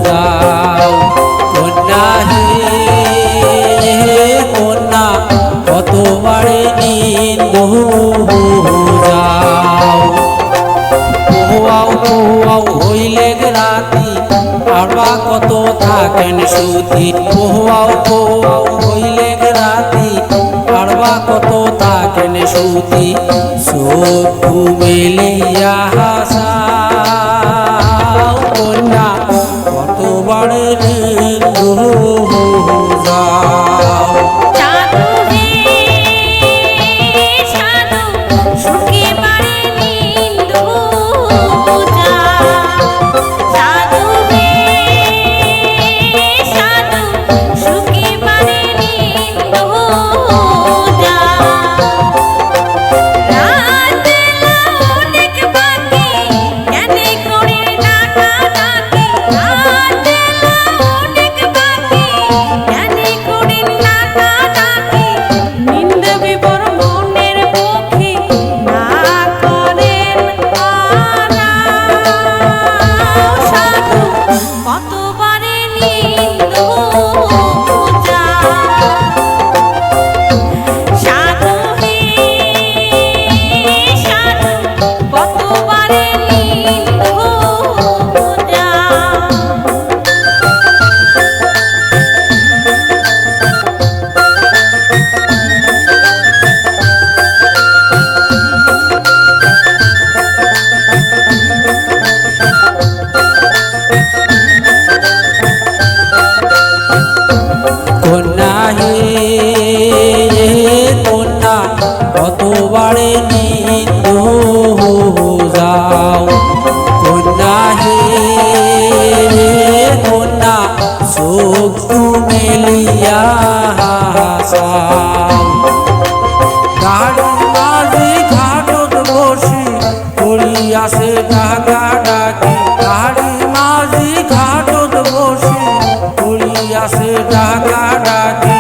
যাও কন্যা হে কন্যা কতবারে নিন্দু যাও পোহাও পোহাও হইলে রাতি আরবা কত থাকেন সুতি পোহাও পোহাও হইলে রাতি আরবা কত থাকেন সুতি চক্ষু মেলিয়া হাসাও কন্যা কতবারে নিন্দু যাও কতবারে নিন্দু যাও কন্যা হে কন্যা চক্ষু মেলিয়া হাসাও গাড়ি মাঝি ঘাটত বসি করিয়াছে ডাকা ডাকি গাড়ি মাঝি ঘাটত বসি করিয়াছে ডাকা ডাকি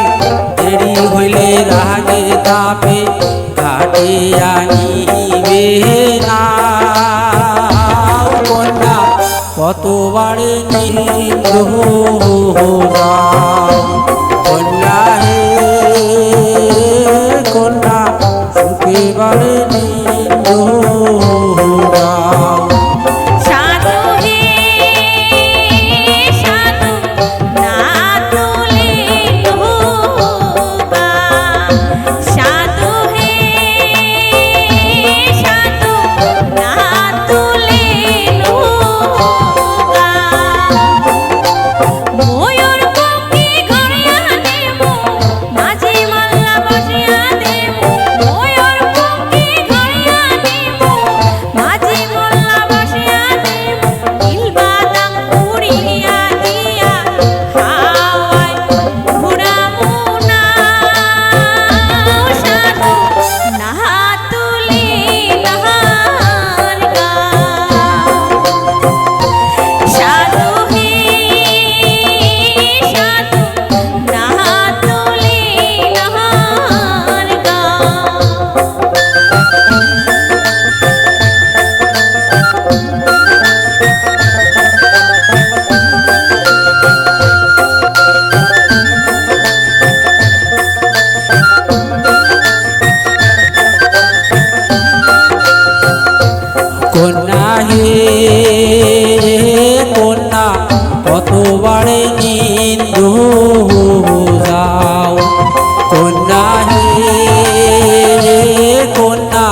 দেরি হইলে রাগে তাপে ঘাটে আনিবে না কন্যা কতবারে নিন্দু যাও কন্যা হে কন্যা সুখেবারে নিন্দু যাও কন্যা হে কন্যা কতবারে নিন্দু যাও কন্যা হে কন্যা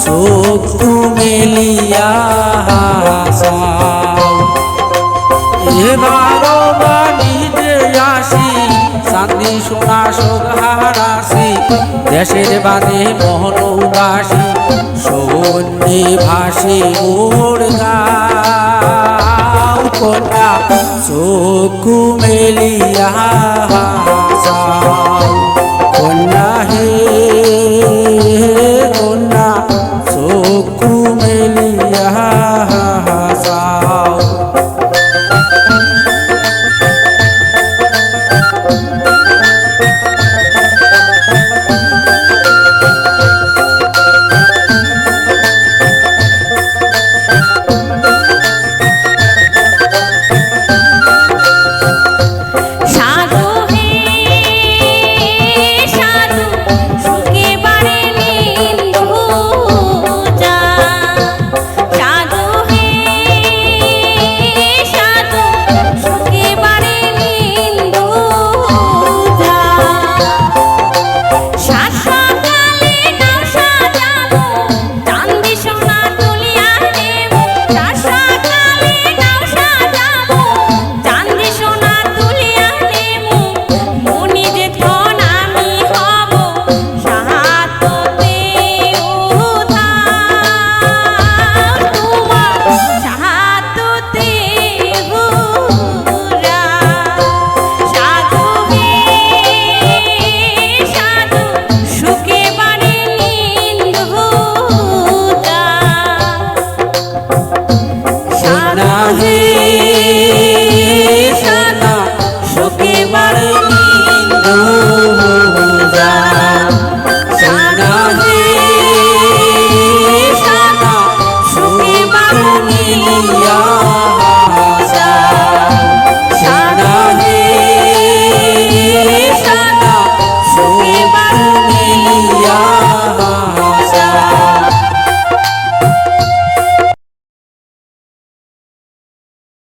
চক্ষু মেলিয়া হাসাও এবারও বাণীতে আসি চাঁদি সোনা সোহারাসি দেশের বাদে মোহন উদাসী সন্ধ্যে ভাসে মোর গাও কন্যা চক্ষু মেলিয়া হাসাও কন্যা হে কন্যা চক্ষু মেলিয়া হাসাও রে।